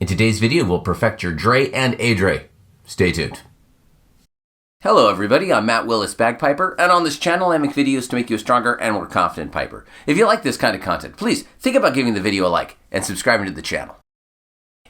In today's video, we'll perfect your Dre and Edre. Stay tuned. Hello everybody, I'm Matt Willis Bagpiper, and on this channel I make videos to make you a stronger and more confident piper. If you like this kind of content, please think about giving the video a like and subscribing to the channel.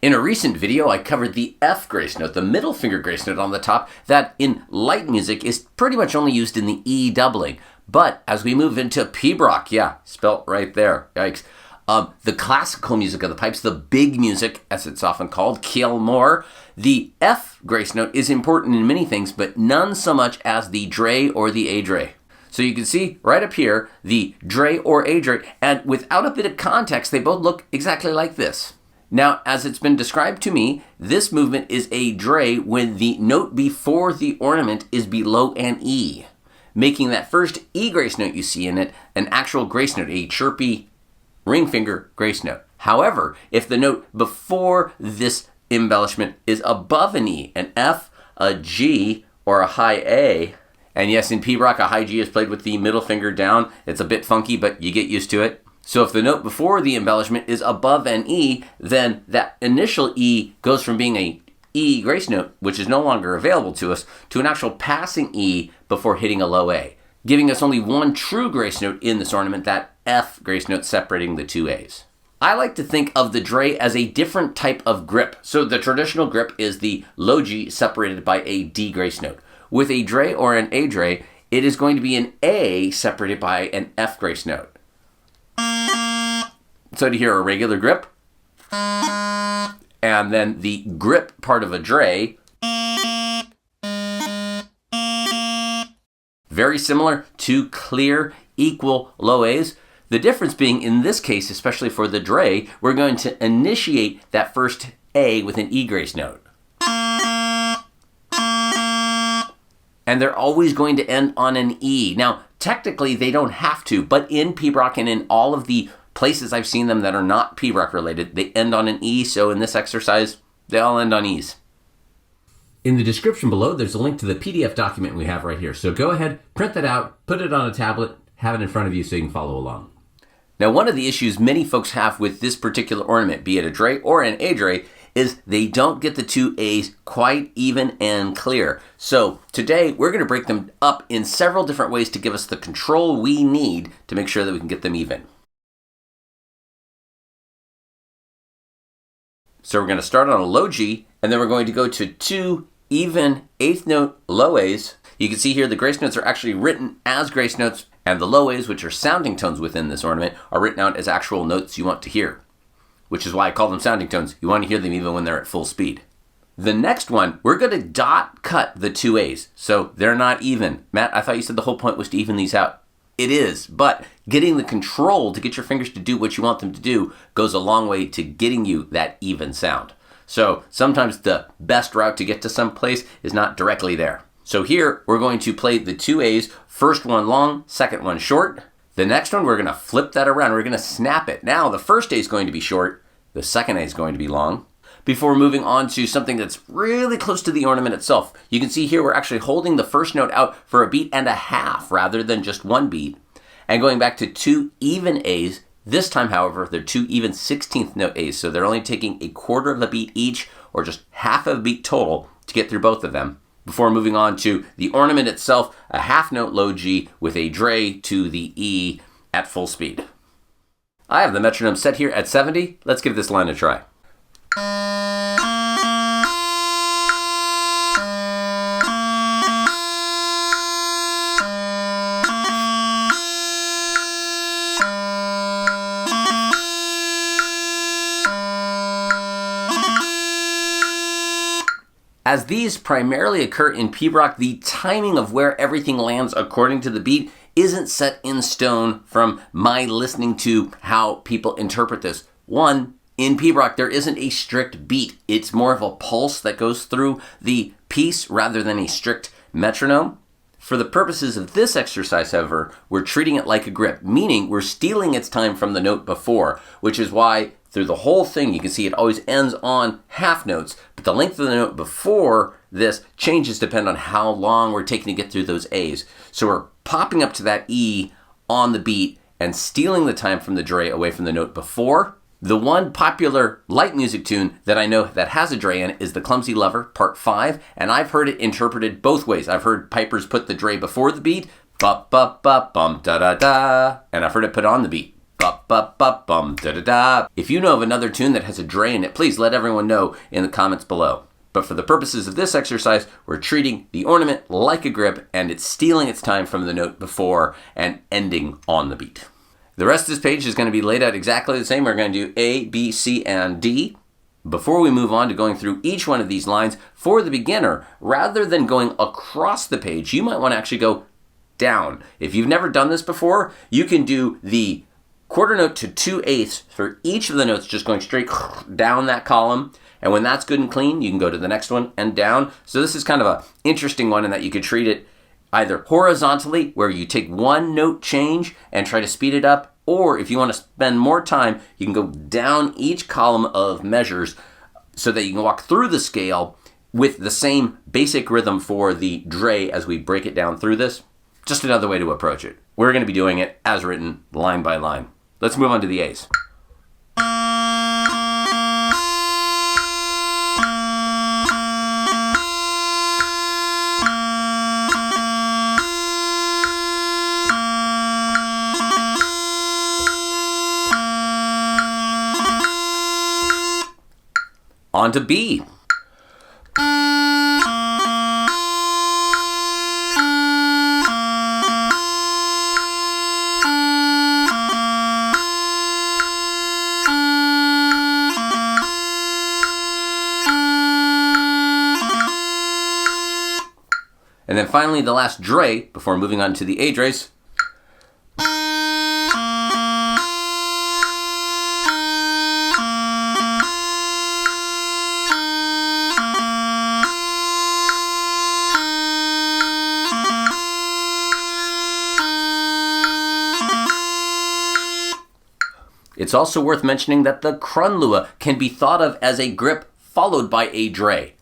In a recent video, I covered the F grace note, the middle finger grace note on the top, that in light music is pretty much only used in the E doubling. But as we move into pibroch, yeah, spelt right there, yikes. The classical music of the pipes, the big music, as it's often called, Kiel Mor, the F grace note is important in many things, but none so much as the Dre or the Edre. So you can see right up here, the Dre or Edre, and without a bit of context, they both look exactly like this. Now, as it's been described to me, this movement is a Dre when the note before the ornament is below an E, making that first E grace note you see in it an actual grace note, a chirpy ring finger grace note. However, if the note before this embellishment is above an E, an F, a G, or a high A, and yes, in pibroch, a high G is played with the middle finger down. It's a bit funky, but you get used to it. So if the note before the embellishment is above an E, then that initial E goes from being a E grace note, which is no longer available to us, to an actual passing E before hitting a low A, giving us only one true grace note in this ornament, that F grace note separating the two A's. I like to think of the Dre as a different type of grip. So the traditional grip is the low G separated by a D grace note. With a Dre or an Edre, it is going to be an A separated by an F grace note. So to hear a regular grip, and then the grip part of a Dre, very similar to clear, equal low A's. The difference being, in this case, especially for the Dre, we're going to initiate that first A with an E grace note. And they're always going to end on an E. Now, technically, they don't have to, but in pibroch and in all of the places I've seen them that are not pibroch related, they end on an E, so in this exercise, they all end on E's. In the description below, there's a link to the PDF document we have right here. So go ahead, print that out, put it on a tablet, have it in front of you so you can follow along. Now, one of the issues many folks have with this particular ornament, be it a Dre or an Edre, is they don't get the two A's quite even and clear. So today, we're going to break them up in several different ways to give us the control we need to make sure that we can get them even. So we're going to start on a low G, and then we're going to go to two even eighth note low A's. You can see here the grace notes are actually written as grace notes, and the low A's, which are sounding tones within this ornament, are written out as actual notes you want to hear, which is why I call them sounding tones. You want to hear them even when they're at full speed. The next one, we're going to dot cut the two A's, so they're not even. Matt, I thought you said the whole point was to even these out. It is, but getting the control to get your fingers to do what you want them to do goes a long way to getting you that even sound. So sometimes the best route to get to some place is not directly there. So here, we're going to play the two A's, first one long, second one short. The next one, we're going to flip that around. We're going to snap it. Now, the first A is going to be short. The second A is going to be long. Before moving on to something that's really close to the ornament itself, you can see here we're actually holding the first note out for a beat and a half rather than just one beat. And going back to two even A's, this time, however, they're two even 16th note A's, so they're only taking a quarter of a beat each, or just half of a beat total, to get through both of them. Before moving on to the ornament itself, a half note low G with a Dre to the E at full speed. I have the metronome set here at 70. Let's give this line a try. As these primarily occur in pibroch, the timing of where everything lands according to the beat isn't set in stone from my listening to how people interpret this. One, in pibroch, there isn't a strict beat. It's more of a pulse that goes through the piece rather than a strict metronome. For the purposes of this exercise, however, we're treating it like a grip, meaning we're stealing its time from the note before, which is why through the whole thing, you can see it always ends on half notes, but the length of the note before this changes depending on how long we're taking to get through those A's. So we're popping up to that E on the beat and stealing the time from the Dre away from the note before, The one popular light music tune that I know that has a dre in it is The Clumsy Lover, Part 5, and I've heard it interpreted both ways. I've heard pipers put the dre before the beat, bum bum da da da, and I've heard it put on the beat, bum da da da. If you know of another tune that has a dre in it, please let everyone know in the comments below. But for the purposes of this exercise, we're treating the ornament like a grip, and it's stealing its time from the note before and ending on the beat. The rest of this page is going to be laid out exactly the same. We're going to do A, B, C, and D. Before we move on to going through each one of these lines, for the beginner, rather than going across the page, you might want to actually go down. If you've never done this before, you can do the quarter note to 2/8 for each of the notes, just going straight down that column. And when that's good and clean, you can go to the next one and down. So this is kind of an interesting one in that you could treat it either horizontally, where you take one note change and try to speed it up, or if you want to spend more time, you can go down each column of measures so that you can walk through the scale with the same basic rhythm for the dre as we break it down through this. Just another way to approach it. We're going to be doing it as written, line by line. Let's move on to the A's. On to B. And then finally the last dre before moving on to the Edres. It's also worth mentioning that the crunlua can be thought of as a grip followed by a dre.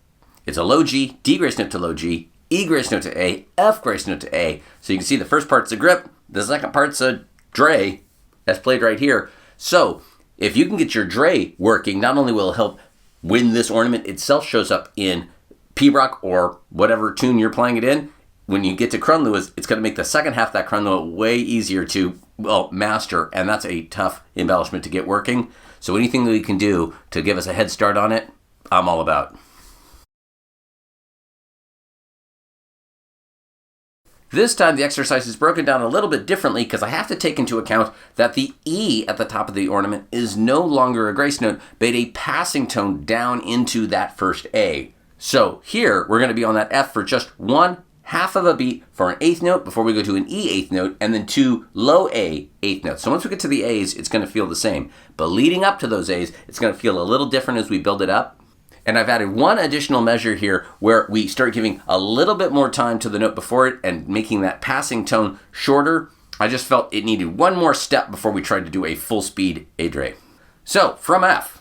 It's a low G, D grace note to low G, E grace note to A, F grace note to A. So you can see the first part's a grip, the second part's a dre, that's played right here. So if you can get your dre working, not only will it help when this ornament itself shows up in pibroch or whatever tune you're playing it in, when you get to crunluas, it's going to make the second half of that crunlua way easier to, well, master, and that's a tough embellishment to get working. So anything that we can do to give us a head start on it, I'm all about. This time the exercise is broken down a little bit differently because I have to take into account that the E at the top of the ornament is no longer a grace note, but a passing tone down into that first A. So here we're going to be on that F for just 1/2 of a beat for an eighth note before we go to an E eighth note and then 2 low A eighth notes. So once we get to the A's, it's going to feel the same. But leading up to those A's, it's going to feel a little different as we build it up. And I've added one additional measure here where we start giving a little bit more time to the note before it and making that passing tone shorter. I just felt it needed one more step before we tried to do a full speed Edre. So from F.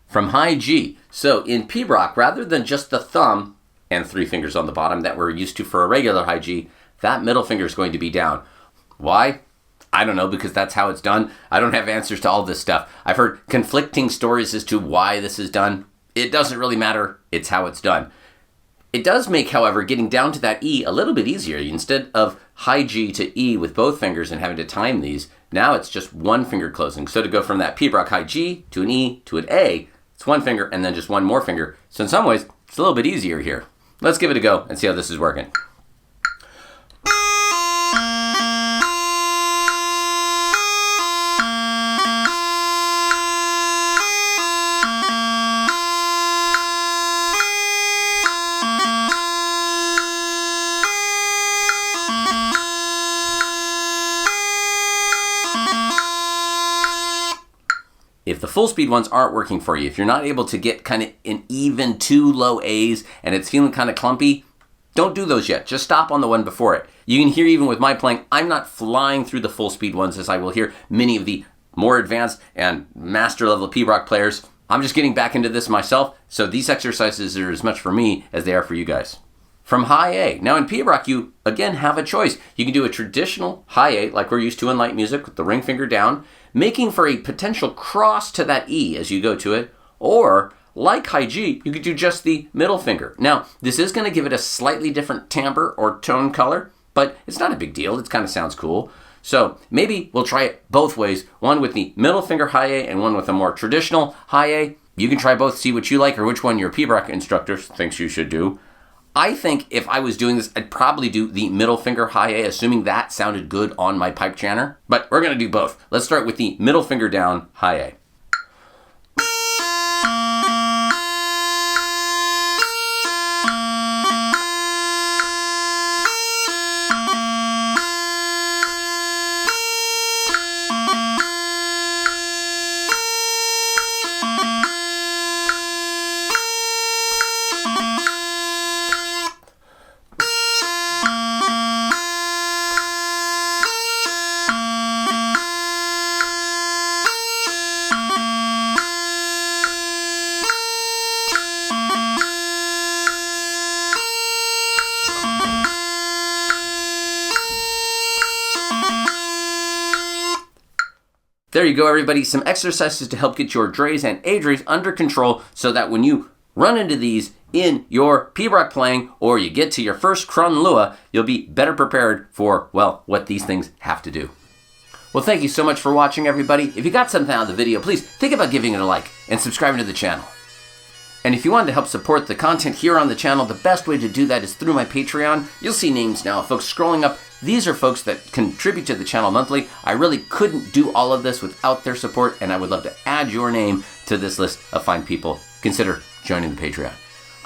From high G. So in pibroch, rather than just the thumb and 3 fingers on the bottom that we're used to for a regular high G, that middle finger is going to be down. Why? I don't know, because that's how it's done. I don't have answers to all this stuff. I've heard conflicting stories as to why this is done. It doesn't really matter. It's how it's done. It does make, however, getting down to that E a little bit easier. Instead of high G to E with both fingers and having to time these, now it's just one finger closing. So to go from that pibroch high G to an E to an A, it's one finger and then just one more finger. So in some ways, it's a little bit easier here. Let's give it a go and see how this is working. If the full speed ones aren't working for you, if you're not able to get kind of an even 2 low A's and it's feeling kind of clumpy, don't do those yet. Just stop on the one before it. You can hear even with my playing, I'm not flying through the full speed ones as I will hear many of the more advanced and master level pibroch players. I'm just getting back into this myself, so these exercises are as much for me as they are for you guys. From high A. Now in pibroch, you again have a choice. You can do a traditional high A like we're used to in light music with the ring finger down, making for a potential cross to that E as you go to it, or like high G, you could do just the middle finger. Now, this is going to give it a slightly different timbre or tone color, but it's not a big deal. It kind of sounds cool. So maybe we'll try it both ways, one with the middle finger high A and one with a more traditional high A. You can try both, see what you like or which one your pibroch instructor thinks you should do. I think if I was doing this, I'd probably do the middle finger high A, assuming that sounded good on my pipe chanter. But we're going to do both. Let's start with the middle finger down high A. There you go, everybody. Some exercises to help get your Dres and Edres under control so that when you run into these in your pibroch playing or you get to your first crun lua, you'll be better prepared for, well, what these things have to do. Well, thank you so much for watching, everybody. If you got something out of the video, please think about giving it a like and subscribing to the channel. And if you wanted to help support the content here on the channel, the best way to do that is through my Patreon. You'll see names now, folks scrolling up. These are folks that contribute to the channel monthly. I really couldn't do all of this without their support, and I would love to add your name to this list of fine people. Consider joining the Patreon.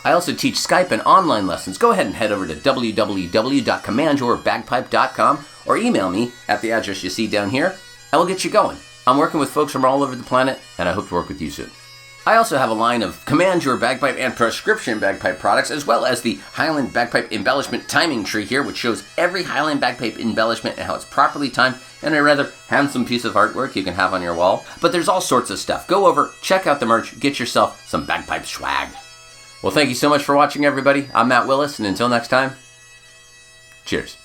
I also teach Skype and online lessons. Go ahead and head over to www.commandyourbagpipe.com or email me at the address you see down here, and we'll get you going. I'm working with folks from all over the planet, and I hope to work with you soon. I also have a line of Command Your Bagpipe and prescription bagpipe products, as well as the Highland Bagpipe Embellishment Timing Tree here, which shows every Highland Bagpipe embellishment and how it's properly timed, and a rather handsome piece of artwork you can have on your wall. But there's all sorts of stuff. Go over, check out the merch, get yourself some bagpipe swag. Well, thank you so much for watching, everybody. I'm Matt Willis, and until next time, cheers.